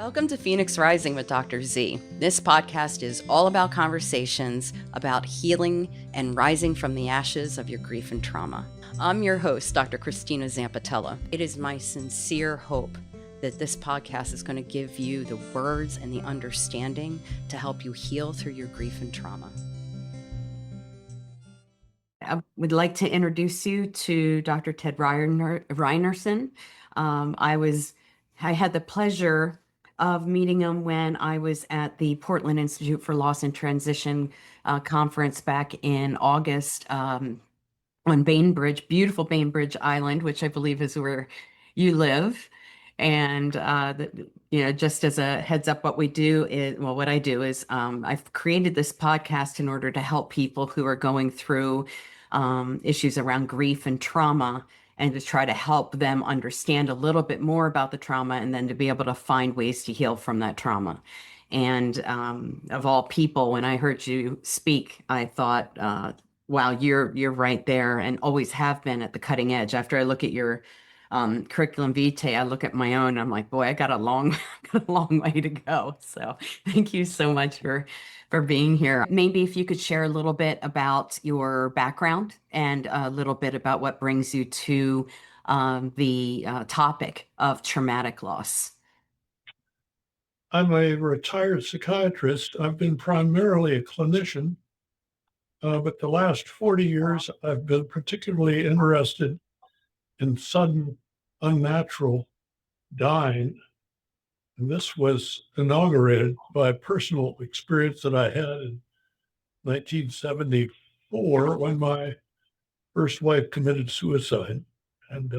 Welcome to Phoenix Rising with Dr. Z. This podcast is all about conversations about healing and rising from the ashes of your grief and trauma. I'm your host, Dr. Christina Zampitella. It is my sincere hope that this podcast is going to give you the words and the understanding to help you heal through your grief and trauma. I would like to introduce you to Dr. Ted Rynerson. I had the pleasure of meeting him when I was at the Portland Institute for Loss and Transition conference back in August on Bainbridge, beautiful Bainbridge Island, which I believe is where you live. And, just as a heads up, what I do is I've created this podcast in order to help people who are going through issues around grief and trauma, and to try to help them understand a little bit more about the trauma and then to be able to find ways to heal from that trauma. And of all people, when I heard you speak, I thought, wow, you're right there and always have been at the cutting edge. After I look at your curriculum vitae, I look at my own, I'm like, boy, I got a long way to go. So thank you so much for being here. Maybe if you could share a little bit about your background and a little bit about what brings you to the topic of traumatic loss. I'm a retired psychiatrist. I've been primarily a clinician, but the last 40 years, I've been particularly interested in sudden, unnatural dying. And this was inaugurated by a personal experience that I had in 1974 when my first wife committed suicide. And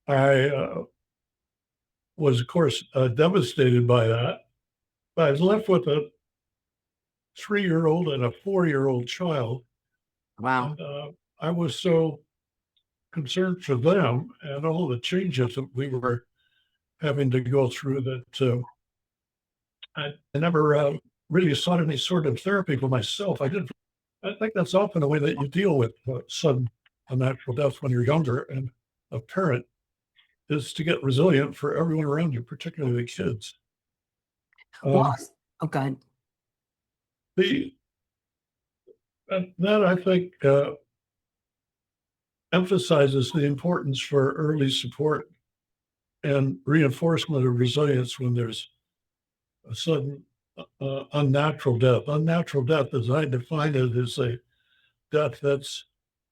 I was, of course, devastated by that. But I was left with a 3-year-old and a 4-year-old child. Wow. And I was so concerned for them and all the changes that we were having to go through that I never really sought any sort of therapy for myself. I think that's often the way that you deal with sudden unnatural death when you're younger and a parent, is to get resilient for everyone around you, particularly the kids. Oh, God. That I think emphasizes the importance for early support and reinforcement of resilience when there's a sudden unnatural death. Unnatural death, as I define it, is a death that's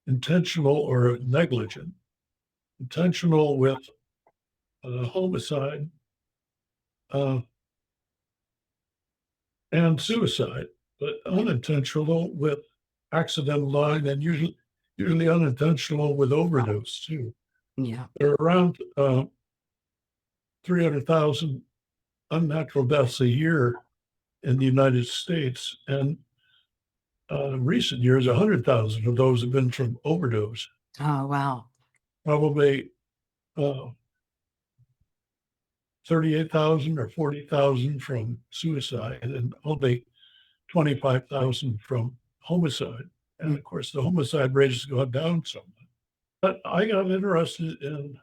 intentional or negligent. Intentional with homicide and suicide, but unintentional with accidental dying, and usually unintentional with overdose too. Yeah. There are around 300,000 unnatural deaths a year in the United States, and in recent years, 100,000 of those have been from overdose. Oh, wow. Probably 38,000 or 40,000 from suicide, and only 25,000 from homicide. And of course, the homicide rate has gone down somewhat. But I got interested in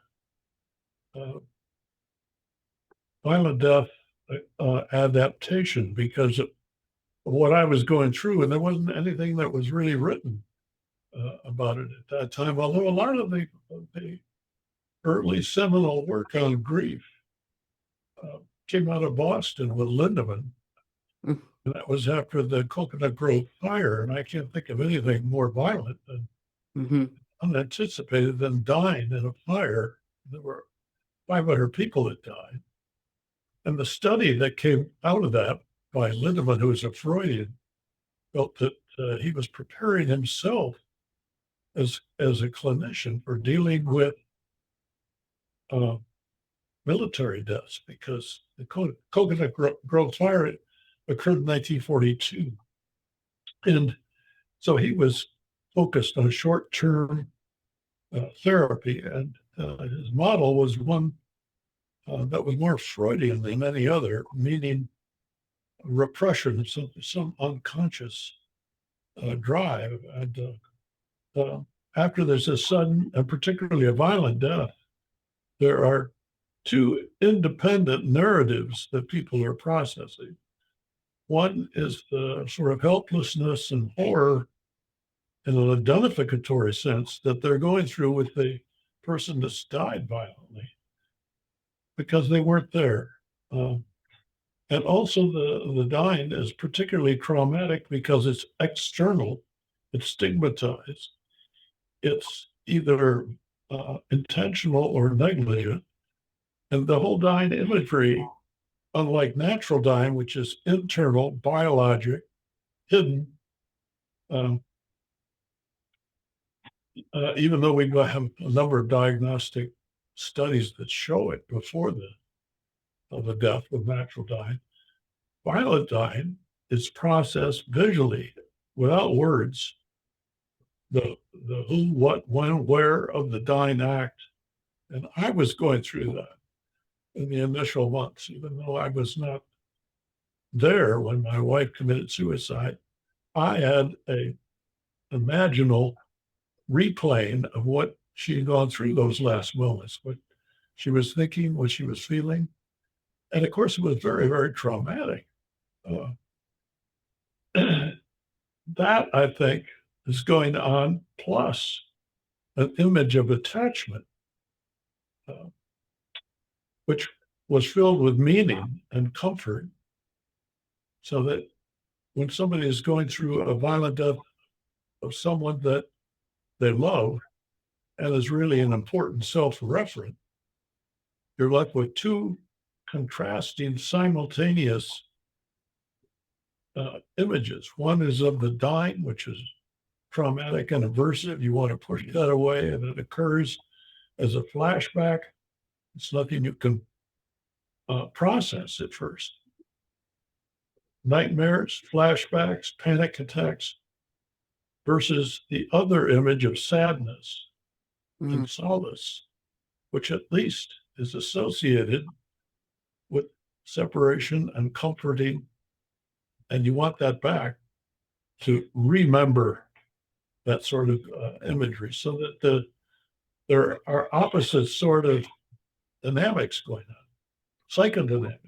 violent death adaptation because of what I was going through, and there wasn't anything that was really written about it at that time. Although a lot of the early seminal work on grief came out of Boston with Lindemann. And that was after the Coconut Grove fire, and I can't think of anything more violent than unanticipated than dying in a fire. There were 500 people that died. And the study that came out of that by Lindemann, who was a Freudian, felt that he was preparing himself as a clinician for dealing with military deaths, because the Coconut Grove fire occurred in 1942. And so he was focused on short-term therapy, and his model was one that was more Freudian than any other, meaning repression, some unconscious drive. And after there's a sudden, and particularly a violent death, there are two independent narratives that people are processing. One is the sort of helplessness and horror in an identificatory sense that they're going through with the person that's died violently because they weren't there. And also the dying is particularly traumatic because it's external, it's stigmatized, it's either intentional or negligent. And the whole dying imagery, unlike natural dying, which is internal, biologic, hidden, um, even though we have a number of diagnostic studies that show it before the death of natural dying, violent dying is processed visually without words. The who, what, when, where of the dying act. And I was going through that in the initial months, even though I was not there when my wife committed suicide. I had a imaginal replaying of what she had gone through those last moments, what she was thinking, what she was feeling. And of course, it was very, very traumatic. Uh, that, I think, is going on, plus an image of attachment, uh, which was filled with meaning and comfort, so that when somebody is going through a violent death of someone that they love and is really an important self-referent, you're left with two contrasting, simultaneous images. One is of the dying, which is traumatic and aversive. You want to push that away, and it occurs as a flashback. It's nothing you can process at first. Nightmares, flashbacks, panic attacks, versus the other image of sadness and solace, which at least is associated with separation and comforting. And you want that back to remember that sort of imagery, so that there are opposite sort of dynamics going on, psychodynamics,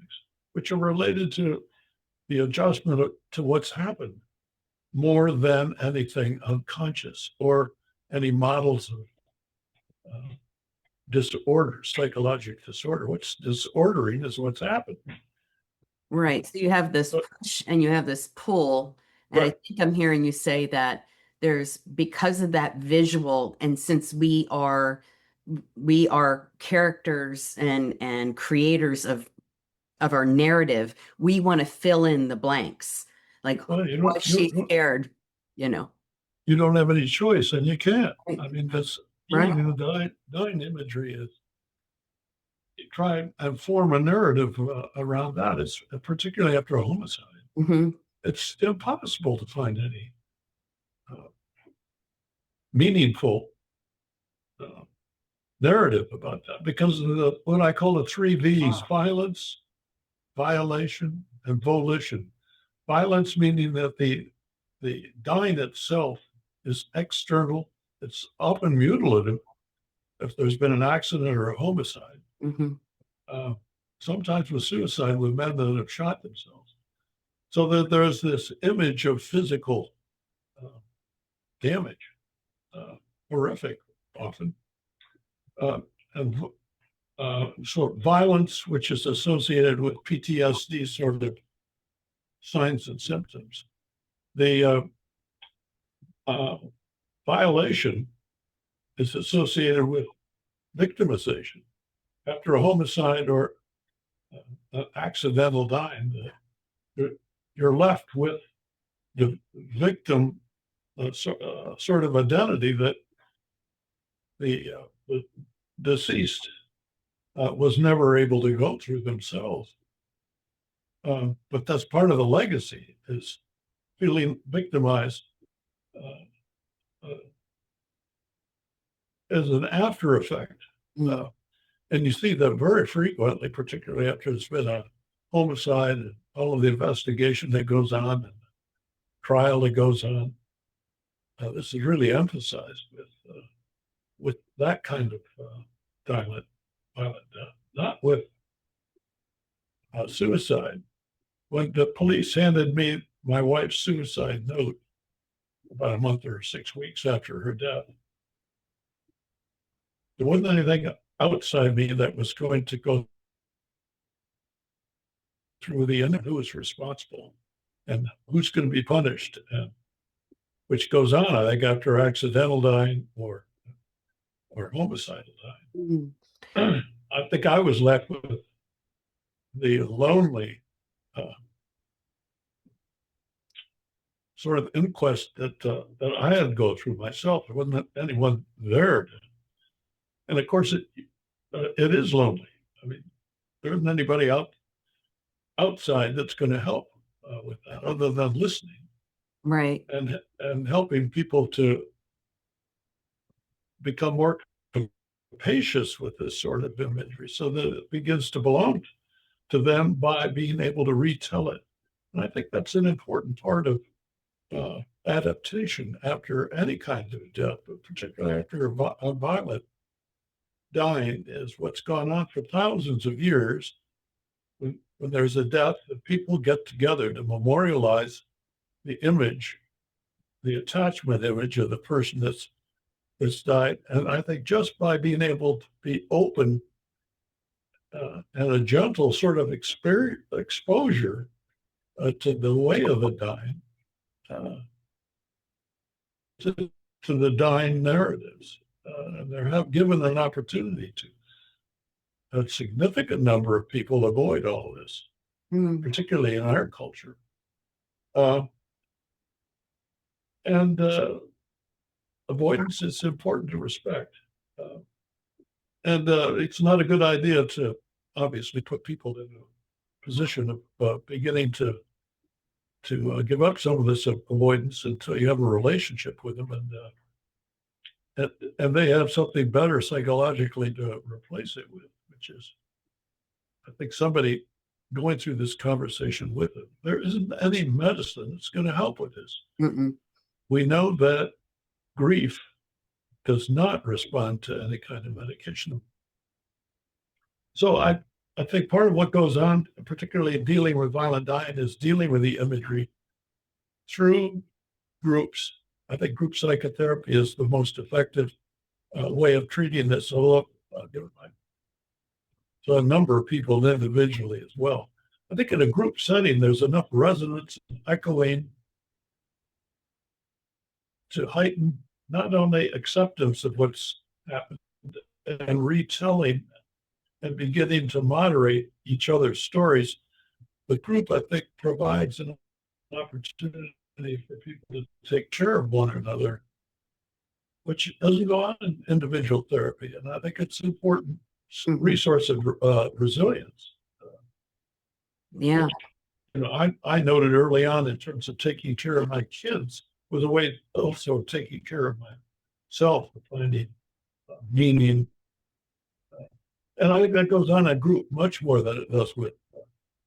which are related to the adjustment to what's happened more than anything unconscious or any models of disorder, psychological disorder. What's disordering is what's happened. Right. So you have this push and you have this pull. And I Right. think I'm hearing you say that there's, because of that visual, and since we are characters and creators of our narrative, we want to fill in the blanks. Like, Well, was she scared? You don't have any choice, and you can't. Right. I mean, that's Right. using the dying imagery is try and form a narrative around that. It's particularly after a homicide. Mm-hmm. It's impossible to find any meaningful narrative about that because of what I call the three V's: violence, violation, and volition. Violence meaning that the dying itself is external. It's often mutilative if there's been an accident or a homicide. Mm-hmm. Sometimes with suicide, with men that have shot themselves. So that there's this image of physical damage, horrific often. And so violence, which is associated with PTSD sort of signs and symptoms. The violation is associated with victimization. After a homicide or an accidental dying, you're left with the victim sort of identity that the deceased was never able to go through themselves. But that's part of the legacy, is feeling victimized as an after effect. And you see that very frequently, particularly after there's been a homicide and all of the investigation that goes on and trial that goes on. This is really emphasized with that kind of violent death, not with suicide. When the police handed me my wife's suicide note about a month or 6 weeks after her death, there wasn't anything outside me that was going to go through the end, who was responsible and who's going to be punished, and which goes on, I think, after accidental dying or homicidal dying. Mhm. I think I was left with the lonely sort of inquest that I had to go through myself. There wasn't anyone there, and of course it is lonely. I mean, there isn't anybody outside that's going to help with that, other than listening Right. and helping people to become more capacious with this sort of imagery, so that it begins to belong to them by being able to retell it. And I think that's an important part of adaptation after any kind of death, but particularly after a violent dying, is what's gone on for thousands of years. When there's a death, the people get together to memorialize the image, the attachment image of the person that's died. And I think just by being able to be open and a gentle sort of exposure to the way of the dying, to the dying narratives, and they have given an opportunity to a significant number of people avoid all this, particularly in our culture. And avoidance is important to respect. And it's not a good idea to obviously put people in a position of beginning to give up some of this avoidance until you have a relationship with them, and they have something better psychologically to replace it with, which is, I think, somebody going through this conversation with them. There isn't any medicine that's going to help with this. Mm-mm. We know that grief does not respond to any kind of medication. So I think part of what goes on, particularly in dealing with violent dying, is dealing with the imagery through groups. I think group psychotherapy is the most effective way of treating this. So a number of people individually as well. I think in a group setting, there's enough resonance and echoing to heighten not only acceptance of what's happened and retelling and beginning to moderate each other's stories. The group, I think, provides an opportunity for people to take care of one another, which doesn't go on in individual therapy. And I think it's an important resource of resilience. Yeah. I noted early on, in terms of taking care of my kids, was a way also of taking care of myself, finding meaning. And I think that goes on in group much more than it does with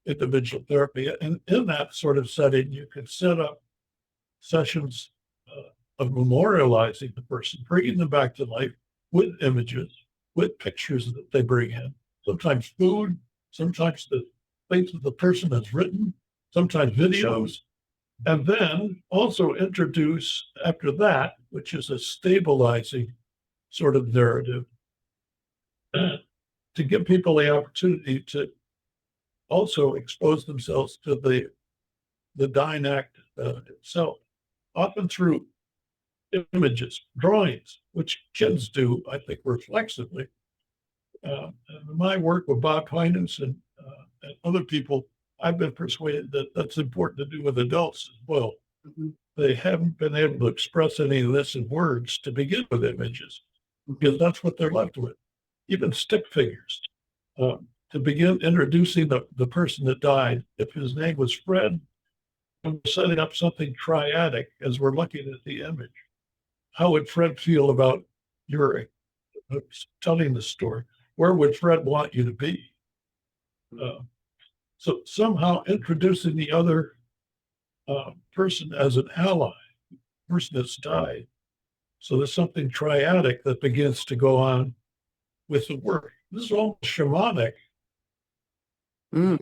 individual therapy. And in that sort of setting, you can set up sessions of memorializing the person, bringing them back to life with images, with pictures that they bring in, sometimes food, sometimes the things that the person has written, sometimes videos, and then also introduce, after that, which is a stabilizing sort of narrative, to give people the opportunity to also expose themselves to the dying act itself, often through images, drawings, which kids do, I think, reflexively. And my work with Bob Heinens and other people, I've been persuaded that that's important to do with adults as well. Mm-hmm. They haven't been able to express any of this in words to begin with images, because that's what they're left with. Even stick figures. To begin introducing the person that died, if his name was Fred, and we're setting up something triadic as we're looking at the image. How would Fred feel about your telling the story? Where would Fred want you to be? So somehow introducing the other person as an ally, person that's died. So there's something triadic that begins to go on with the work. This is all shamanic Mm,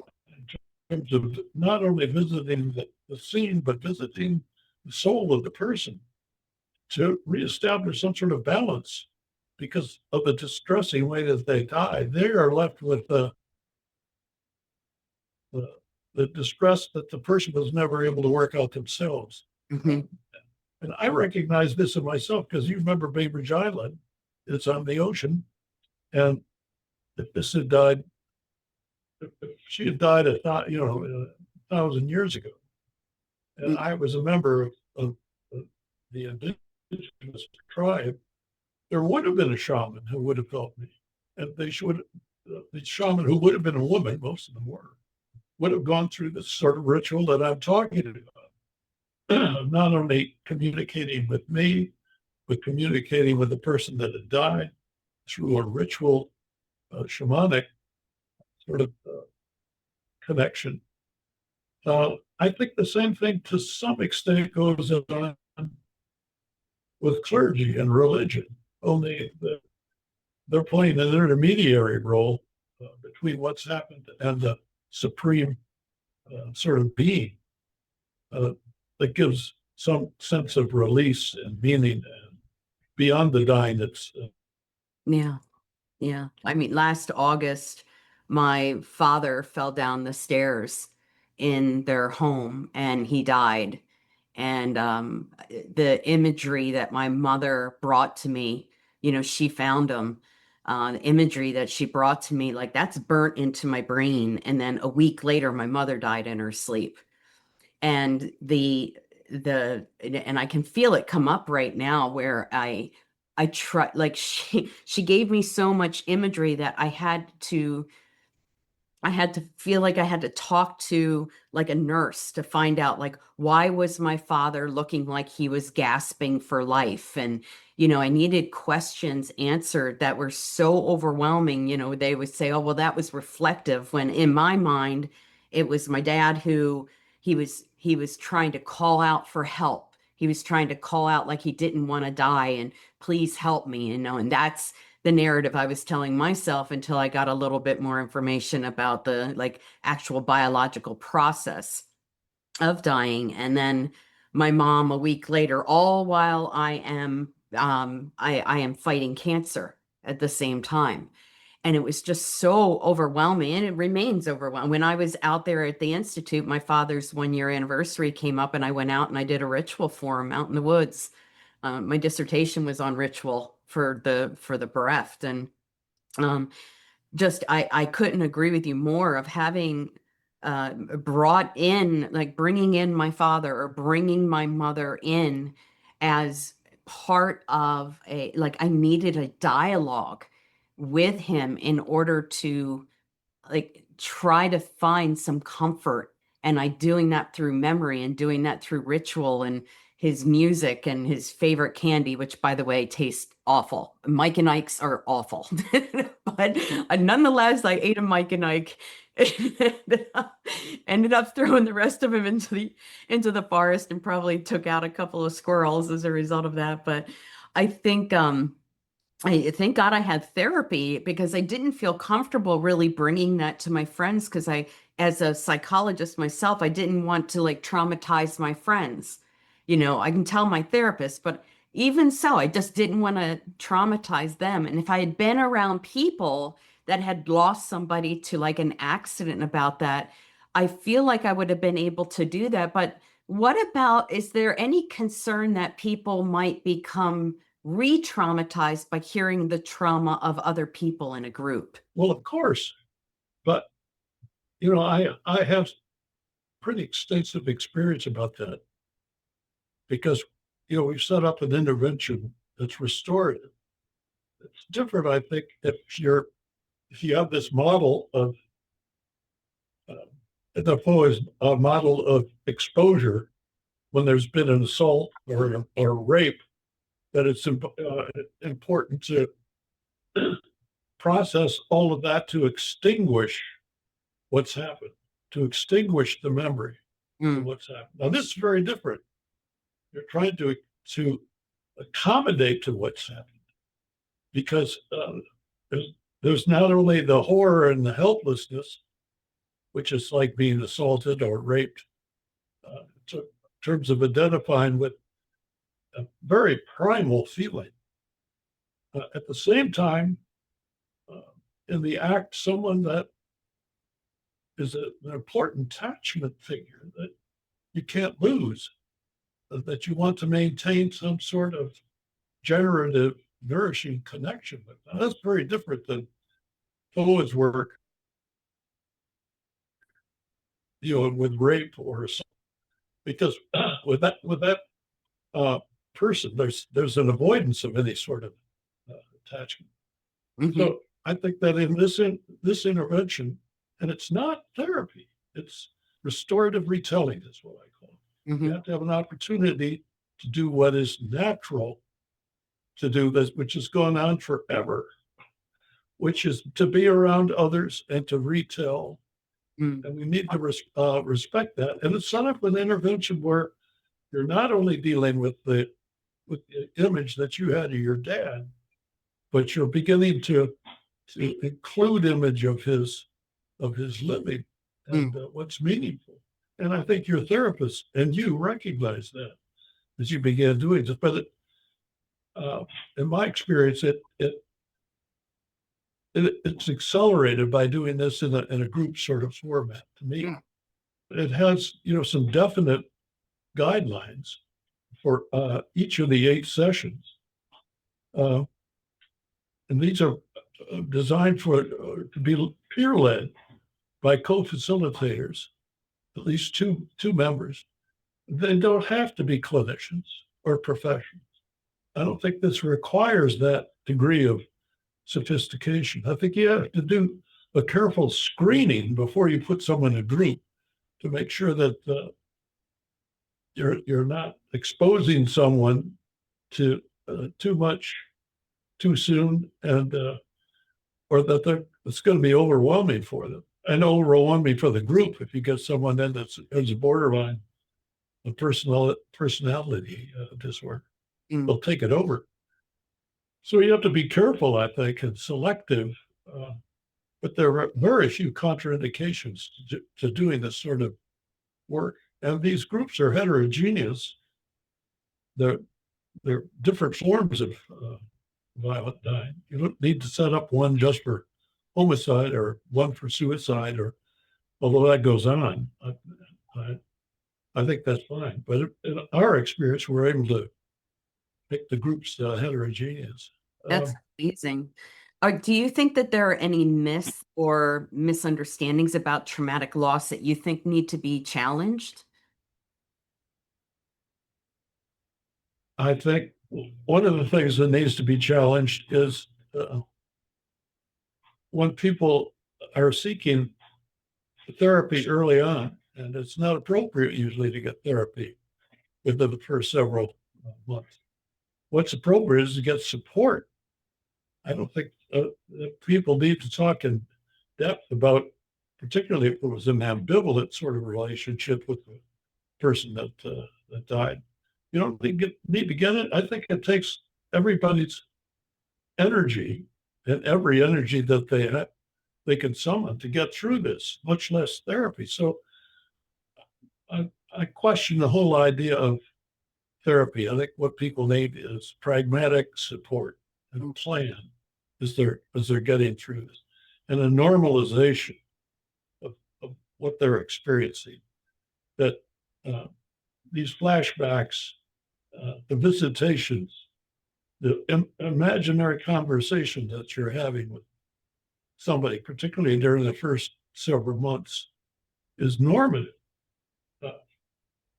in terms of not only visiting the scene, but visiting the soul of the person to reestablish some sort of balance because of the distressing way that they die. They are left with the, the distress that the person was never able to work out themselves. mhm. And I recognize this in myself because you remember Bainbridge Island, it's on the ocean. And if this had died, if she had died a thousand years ago, and Mm, I was a member of the indigenous tribe, there would have been a shaman who would have helped me. And they should, the shaman who would have been a woman, most of them were, would have gone through this sort of ritual that I'm talking about. Not only communicating with me, but communicating with the person that had died through a ritual, shamanic sort of connection. I think the same thing to some extent goes on with clergy and religion, only they're playing an intermediary role between what's happened and the supreme sort of being uh, that gives some sense of release and meaning beyond the dying. It's yeah. Yeah. I mean, last August, my father fell down the stairs in their home and he died. And the imagery that my mother brought to me, she found him. The imagery that she brought to me, like that's burnt into my brain. And then a week later, my mother died in her sleep. And and I can feel it come up right now where I try, like she gave me so much imagery that I had to feel like I had to talk to like a nurse to find out like why was my father looking like he was gasping for life. And I needed questions answered that were so overwhelming. They would say, oh well, that was reflective, when in my mind it was my dad who he was trying to call out for help. He was trying to call out like he didn't want to die and please help me, and that's the narrative I was telling myself until I got a little bit more information about the like actual biological process of dying. And then my mom a week later, all while I am fighting cancer at the same time. And it was just so overwhelming, and it remains overwhelming. When I was out there at the Institute, my father's 1 year anniversary came up, and I went out and I did a ritual for him out in the woods. My dissertation was on ritual for the bereft, and um, just I couldn't agree with you more of having brought in, like bringing in my father or bringing my mother in as part of a, like I needed a dialogue with him in order to like try to find some comfort. And I doing that through memory and doing that through ritual and his music and his favorite candy, which by the way tastes awful. Mike and Ike's are awful. But nonetheless, I ate a Mike and Ike. Ended up throwing the rest of him into the forest and probably took out a couple of squirrels as a result of that. But I think I thank God I had therapy because I didn't feel comfortable really bringing that to my friends because as a psychologist myself, I didn't want to like traumatize my friends. I can tell my therapist, but even so, I just didn't want to traumatize them. And if I had been around people that had lost somebody to like an accident about that, I feel like I would have been able to do that. But what about, is there any concern that people might become re-traumatized by hearing the trauma of other people in a group? well, of course, but I have pretty extensive experience about that because we've set up an intervention that's restorative. It's different, I think, if you have this model of the is a model of exposure when there's been an assault or rape, that it's important to process all of that to extinguish what's happened, to extinguish the memory of Mm, what's happened. Now, this is very different. You're trying to accommodate to what's happened because there's, there's not only the horror and the helplessness, which is like being assaulted or raped, in terms of identifying with a very primal feeling. At the same time, uh, in the act, someone that is an important attachment figure that you can't lose, that you want to maintain some sort of generative, nourishing connection with. Now, that's very different than Owen's work, with rape or assault, because with that person, there's an avoidance of any sort of attachment. Mhm. So I think that in this intervention, and it's not therapy, it's restorative retelling is what I call it. You Mhm. have to have an opportunity to do what is natural to do, this, which has gone on forever, which is to be around others and to retell. Mm. And we need to respect that. And it's set up an intervention where you're not only dealing with the image that you had of your dad, but you're beginning to include image of his living and Mm. what's meaningful. And I think your therapist and you recognize that as you began doing this. But in my experience, it's accelerated by doing this in a group sort of format. To me, Yeah. it has some definite guidelines for each of the 8 sessions, uh, and these are designed to be peer led by co-facilitators, at least two members. They don't have to be clinicians or professionals. I don't think this requires that degree of sophistication. I think you have to do a careful screening before you put someone in a group to make sure that you're not exposing someone to too much too soon, and or that it's going to be overwhelming for them and overwhelming for the group if you get someone in that's a borderline a personality disorder. Mm. They'll take it over. So you have to be careful, I think, and selective. Uh, but there are very few contraindications to doing this sort of work. And these groups are heterogeneous. They're different forms of violent dying. You don't need to set up one just for homicide or one for suicide, or although that goes on. I think that's fine. But in our experience, we're able to make the groups heterogeneous. That's amazing. Do you think that there are any myths or misunderstandings about traumatic loss that you think need to be challenged? I think one of the things that needs to be challenged is when people are seeking therapy early on, and it's not appropriate usually to get therapy within the first several months. What's appropriate is to get support. I don't think that people need to talk in depth about, particularly if it was an ambivalent sort of relationship with the person that died. You don't need to get it. I think it takes everybody's energy and every energy that they can summon to get through this, much less therapy. So I question the whole idea of therapy. I think what people need is pragmatic support and a plan as they're getting through this, and a normalization of what they're experiencing. That uh, these flashbacks, the visitations, the imaginary conversation that you're having with somebody, particularly during the first several months, is normative. Uh,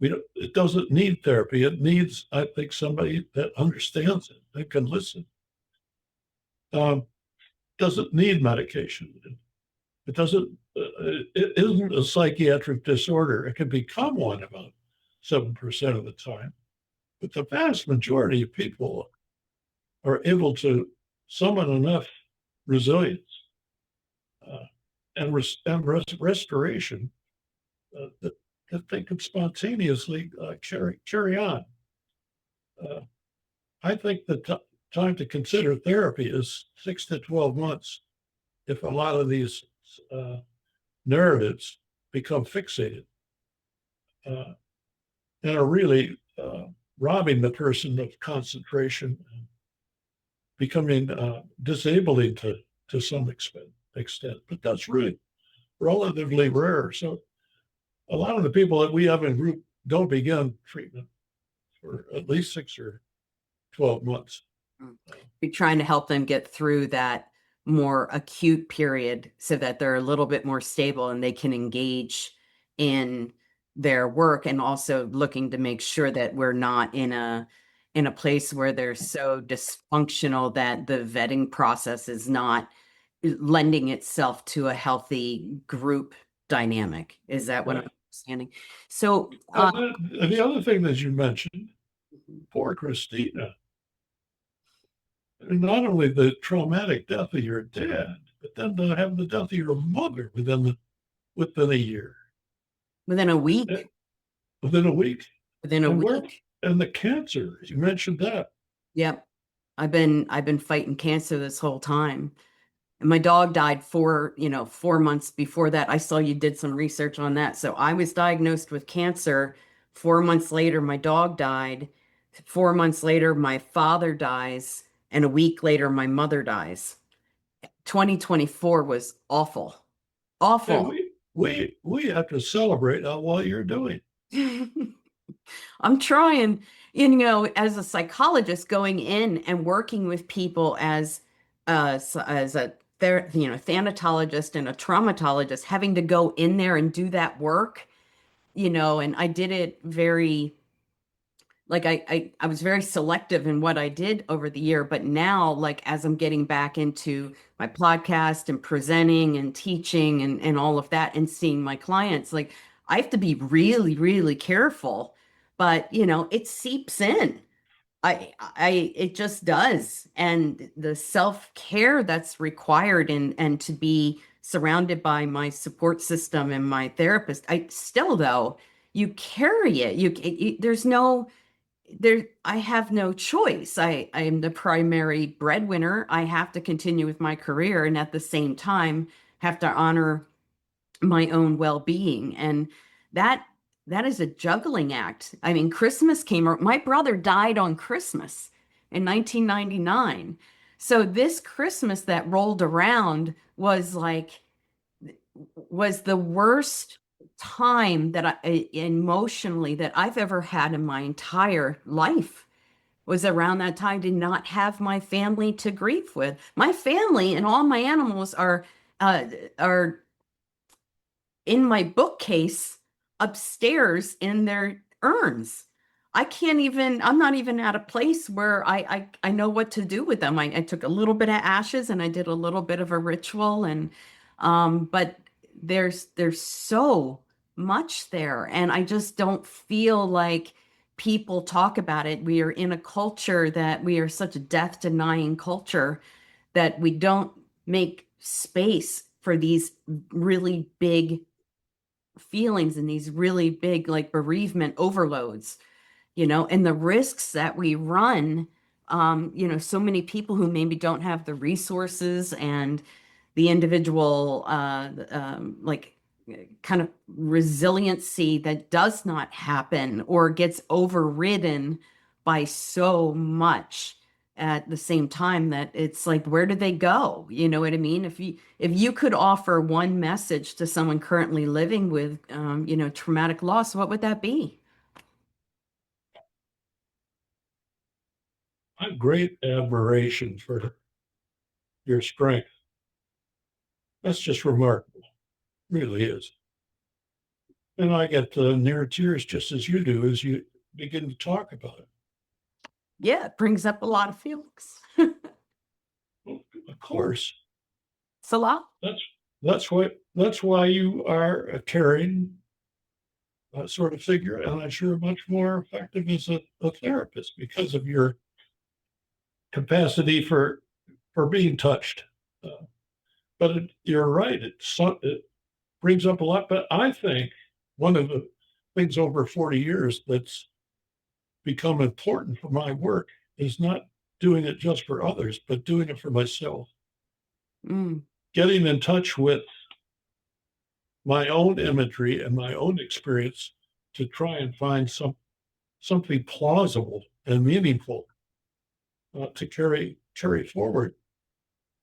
it doesn't need therapy. It needs, I think, somebody that understands it, that can listen. Doesn't need medication. It doesn't. It isn't a psychiatric disorder. It can become one about 7% of the time, but the vast majority of people are able to summon enough resilience uh, and restoration that they can spontaneously carry on. Uh, I think the time to consider therapy is 6 to 12 months if a lot of these narratives become fixated and are really robbing the person of concentration and becoming disabling to some extent. But that's really relatively rare. So a lot of the people that we have in group don't begin treatment for at least 6 or 12 months. Be trying to help them get through that more acute period so that they're a little bit more stable and they can engage in their work, and also looking to make sure that we're not in a place where they're so dysfunctional that the vetting process is not lending itself to a healthy group dynamic. Is that what I'm understanding? So the other thing that you mentioned, poor Christina, not only the traumatic death of your dad, but then to have the death of your mother within a year. within a week. Within a week. Within a week. And the cancer, you mentioned that. Yep. I've been fighting cancer this whole time. And my dog died 4 months before that. I saw you did some research on that. So I was diagnosed with cancer. 4 months later, my dog died. 4 months later, my father dies. And a week later, my mother dies. 2024 was awful. Awful. Yeah, we have to celebrate how well you're doing. I'm trying, as a psychologist, going in and working with people as a thanatologist and a traumatologist, having to go in there and do that work, and I did it very, like I was very selective in what I did over the year. But now, like, as I'm getting back into my podcast and presenting and teaching and all of that and seeing my clients, like, I have to be really, really careful. But it seeps in. It just does. And the self-care that's required, and to be surrounded by my support system and my therapist, you carry it. I have no choice. I am the primary breadwinner. I have to continue with my career, and at the same time have to honor my own well-being. And that is a juggling act. I mean, Christmas my brother died on Christmas in 1999. So this Christmas that rolled around was the worst time that emotionally that I've ever had in my entire life. Was around that time. Did not have my family to grieve with. My family and all my animals are in my bookcase upstairs in their urns. I'm not even at a place where I know what to do with them. I took a little bit of ashes and I did a little bit of a ritual, and but there's so much there, and I just don't feel like people talk about it. We are in a culture that we are such a death denying culture that we don't make space for these really big feelings and these really big, like, bereavement overloads, and the risks that we run. So many people who maybe don't have the resources and the individual kind of resiliency that does not happen or gets overridden by so much at the same time, that it's like, where do they go? You know what I mean? If you could offer one message to someone currently living with traumatic loss, what would that be? I have great admiration for your strength. That's just remarkable. Really is. And I get near tears just as you do as you begin to talk about it. Yeah, it brings up a lot of feelings. Well, of course. It's a lot. That's why you are a caring sort of figure, and I'm sure much more effective as a therapist because of your capacity for being touched. But you're right; it brings up a lot. But I think one of the things over 40 years that's become important for my work is not doing it just for others, but doing it for myself. Mm. Getting in touch with my own imagery and my own experience to try and find something plausible and meaningful to carry forward.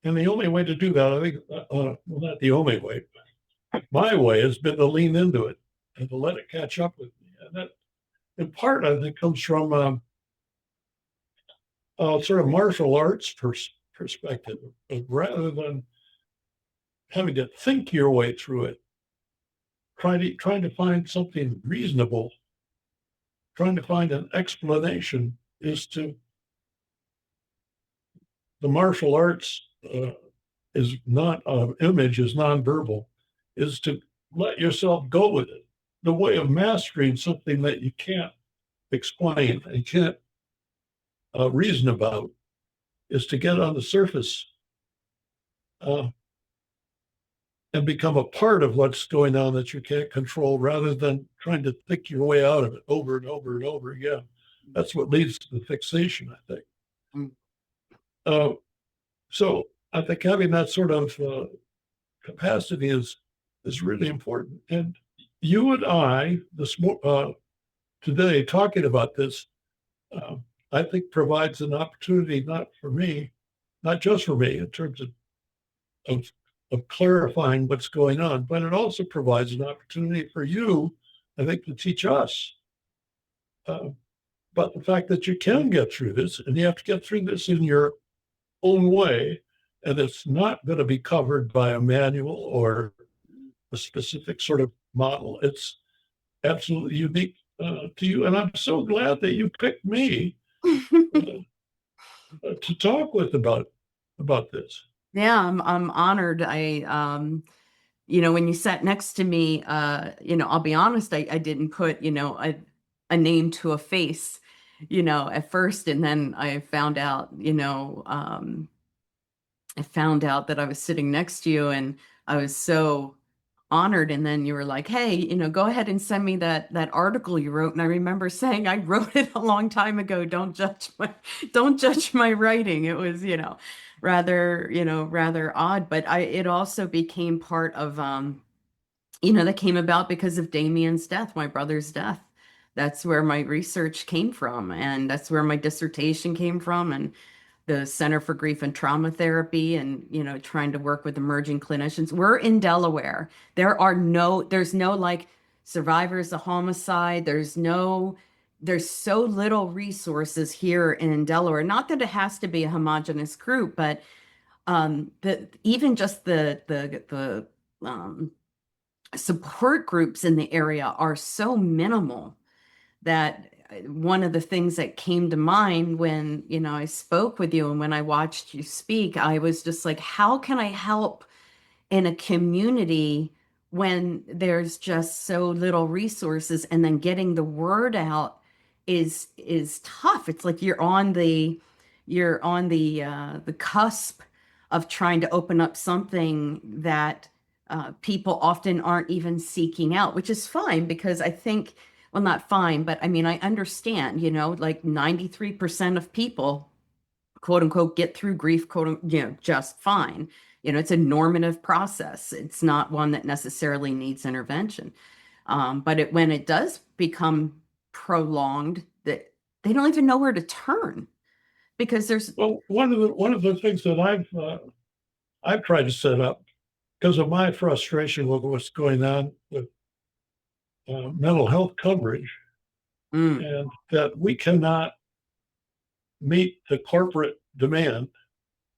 And the only way to do that, I think, well, not the only way, but my way has been to lean into it and to let it catch up with me. And that, in part, I think, comes from sort of martial arts perspective, rather than having to think your way through it, trying to find something reasonable, trying to find an explanation is to the martial arts is not image is nonverbal, is to let yourself go with it. The way of mastering something that you can't explain and can't reason about is to get on the surface and become a part of what's going on that you can't control, rather than trying to think your way out of it over and over and over again. That's what leads to the fixation, I think. Mm. So I think having that sort of capacity is really important. And you and I, today, talking about this, I think provides an opportunity, not just for me in terms of clarifying what's going on, but it also provides an opportunity for you, I think, to teach us about the fact that you can get through this, and you have to get through this in your own way, and it's not going to be covered by a manual or a specific sort of model. It's absolutely unique to you, and I'm so glad that you picked me to talk with about this. Yeah, I'm honored. When you sat next to me, I'll be honest, I didn't put, a name to a face, at first. And then I found out, that I was sitting next to you, and I was so honored. And then you were like, hey, go ahead and send me that article you wrote. And I remember saying, I wrote it a long time ago. Don't judge my writing. It was, rather odd, but it also became part of, that came about because of Damien's death, my brother's death. That's where my research came from, and that's where my dissertation came from, and the Center for Grief and Trauma Therapy, and trying to work with emerging clinicians. We're in Delaware. There's no like survivors of homicide. There's so little resources here in Delaware. Not that it has to be a homogenous group, but even just the support groups in the area are so minimal that one of the things that came to mind when, I spoke with you and when I watched you speak, I was just like, how can I help in a community when there's just so little resources? And then getting the word out is tough. It's like you're on the cusp of trying to open up something that people often aren't even seeking out, which is fine, because I think, well, not fine, but I mean, I understand, like 93% of people, quote unquote, get through grief, just fine. It's a normative process. It's not one that necessarily needs intervention. But when it does become prolonged, that they don't even know where to turn, because there's one of the things that I've tried to set up, because of my frustration with what's going on with mental health coverage, and that we cannot meet the corporate demand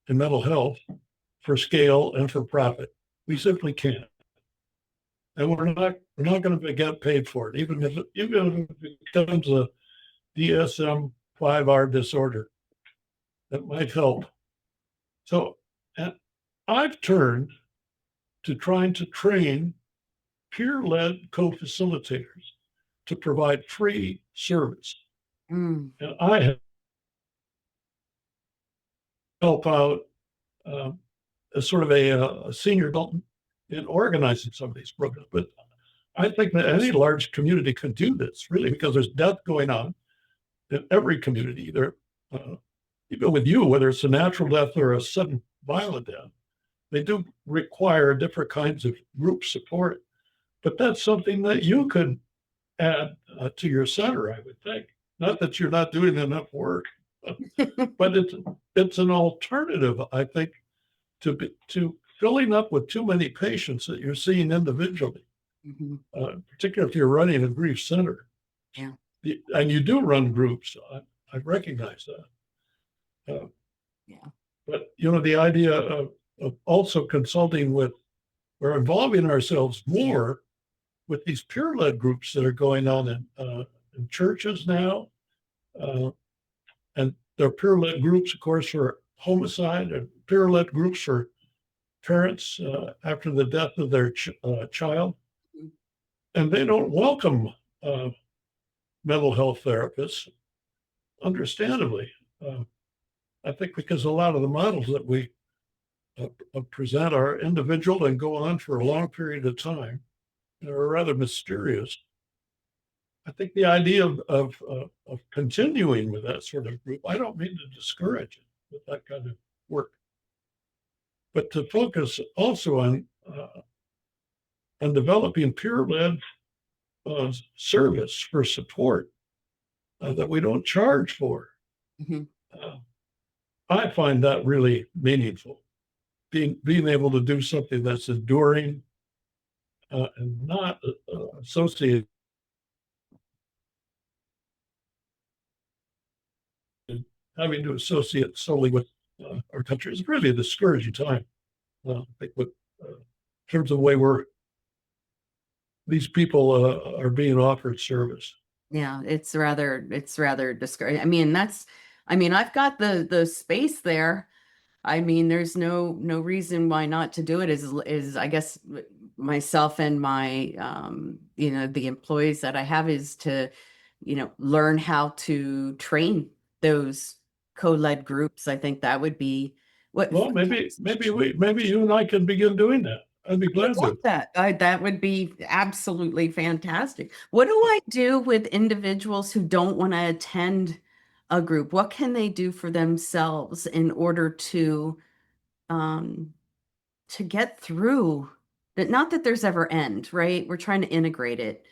in mental health for scale and for profit. We simply can't, and we're not going to get paid for it, even if it becomes a DSM-5R disorder. That might help. So, and I've turned to trying to train peer-led co-facilitators to provide free service. And I help out as sort of a senior adult in organizing some of these programs. But I think that any large community can do this, really, because there's death going on in every community. Even with you, whether it's a natural death or a sudden violent death, they do require different kinds of group support. But that's something that you could add to your center, I would think. Not that you're not doing enough work, but it's an alternative, I think, to filling up with too many patients that you're seeing individually, Mhm. particularly if you're running a grief center. Yeah. And you do run groups. I recognize that. Yeah. But the idea of also consulting with or involving ourselves more with these peer-led groups that are going on in churches now, and there are peer-led groups, of course, for homicide, and peer-led groups for parents after the death of their child, Mhm. and they don't welcome mental health therapists, understandably. Uh, I think because a lot of the models that we present are individual and go on for a long period of time and are rather mysterious. I think the idea of continuing with that sort of group, I don't mean to discourage it with that kind of work, but to focus also on developing peer-led service for support that we don't charge for. Mhm. Uh, I find that really meaningful. Being able to do something that's enduring and not associated, having to associate solely with our country is really a discouraging time. I think with in terms of the way these people are being offered service. Yeah, it's rather discouraging. I mean, I've got the space there. I mean, there's no reason why not to do it. Is I guess myself and my the employees that I have is to learn how to train those co-led groups. I think that would be what Well, maybe you and I can begin doing that. I'd be I would glad love to. that. That would be absolutely fantastic. What do I do with individuals who don't want to attend a group? What can they do for themselves in order um, to get through that? Not that there's ever end, right? We're trying to integrate it.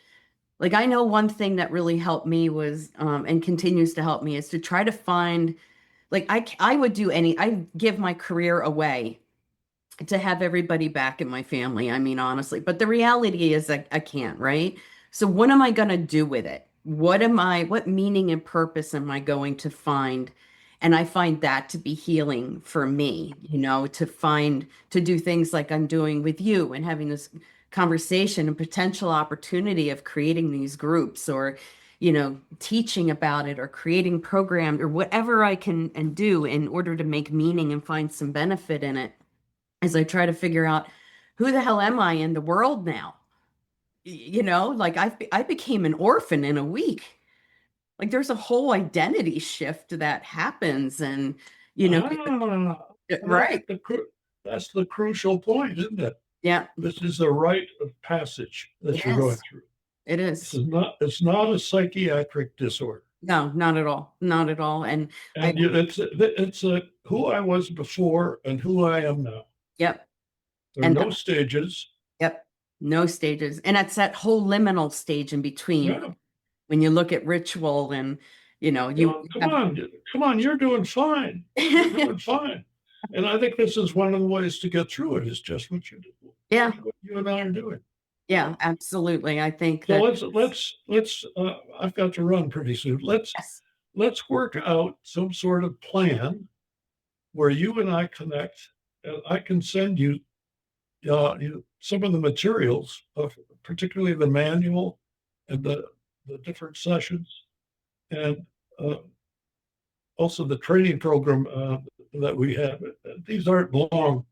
Like I know one thing that really helped me was, and continues to help me is to try to find, like I would do I give my career away to have everybody back in my family. I mean, honestly, but the reality is I can't, right? So what am I going to do with it? What meaning and purpose am I going to find? And I find that to be healing for me, to do things like I'm doing with you and having this conversation and potential opportunity of creating these groups or, teaching about it or creating programs or whatever I can and do in order to make meaning and find some benefit in it as I try to figure out who the hell am I in the world now? Like I became an orphan in a week. Like there's a whole identity shift that happens, and you know, Ah, right? that's the crucial point, isn't it? Yeah, This is a rite of passage that you're going yes, through. it This is. is not. It's not a psychiatric disorder, No, not at all, not at all. And I, and it's a who I was before and who I am now. yep, There are and no stages. yep, no stages, and it's that whole liminal stage in between Yeah. when you look at ritual and you Come have. on, come on. You're doing fine. You're doing fine. And I think this is one of the ways to get through it. Is just what you do. Yeah, Just what you and I are doing. yeah, absolutely. I think So that let's. I've got to run pretty soon. yes. Let's work out some sort of plan where you and I connect, and I can send you, some of the materials, particularly the manual and the different sessions, and uh, also the training program that we have. These aren't long.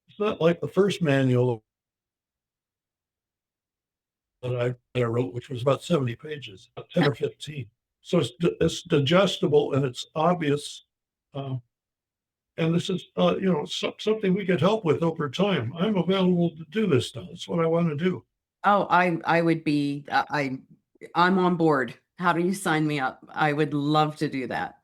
It's not like the first manual that I wrote, which was about 70 pages, 10 or 15. So it's digestible and it's obvious. Uh, and this is, something we could help with over time. I'm available to do this now. That's what I want to do. Oh, I would be I'm on board. How do you sign me up? I would love to do that.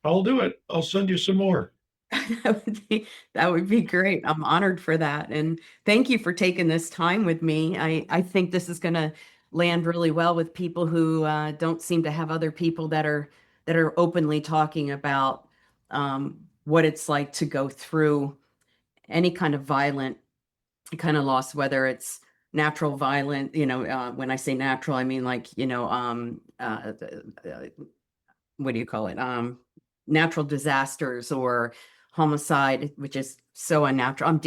I'll do it. I'll send you some more. That would be great. I'm honored for that. And thank you for taking this time with me. I think this is going to land really well with people who don't seem to have other people that are openly talking about what it's like to go through any kind of violent kind of loss, whether it's natural violent, when I say natural, I mean like, what do you call it? Natural disasters or homicide, which is so unnatural.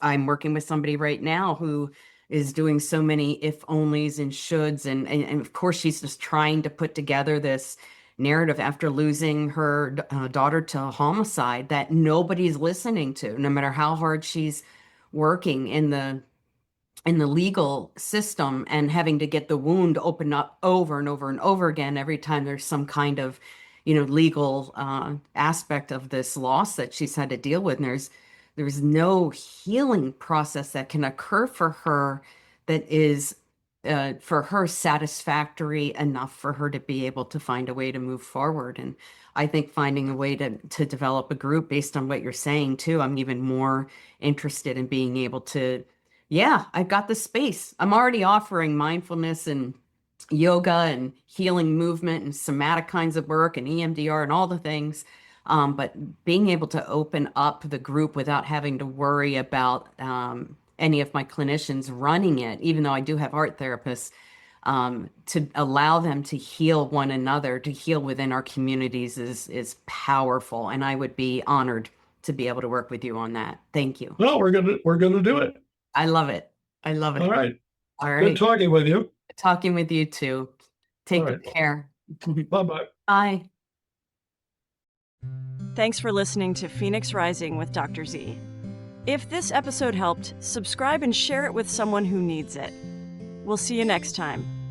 I'm working with somebody right now who is doing so many if onlys and shoulds. And of course, she's just trying to put together this narrative after losing her daughter to homicide that nobody's listening to, no matter how hard she's working in the legal system and having to get the wound opened up over and over and over again every time there's some kind of, legal aspect of this loss that she's had to deal with. And there's no healing process that can occur for her that is for her satisfactory enough for her to be able to find a way to move forward. And I think finding a way to develop a group based on what you're saying too, I'm even more interested in being able to, yeah, I've got the space. I'm already offering mindfulness and yoga and healing movement and somatic kinds of work and EMDR and all the things. But being able to open up the group without having to worry about any of my clinicians running it, even though I do have art therapists, to allow them to heal one another, to heal within our communities is powerful. And I would be honored to be able to work with you on that. Thank you. No, we're gonna do it. I love it. I love it. All right. All Good right. talking with you. Talking with you too. Take All good right. care. Bye-bye. Bye. Thanks for listening to Phoenix Rising with Dr. Z. If this episode helped, subscribe and share it with someone who needs it. We'll see you next time.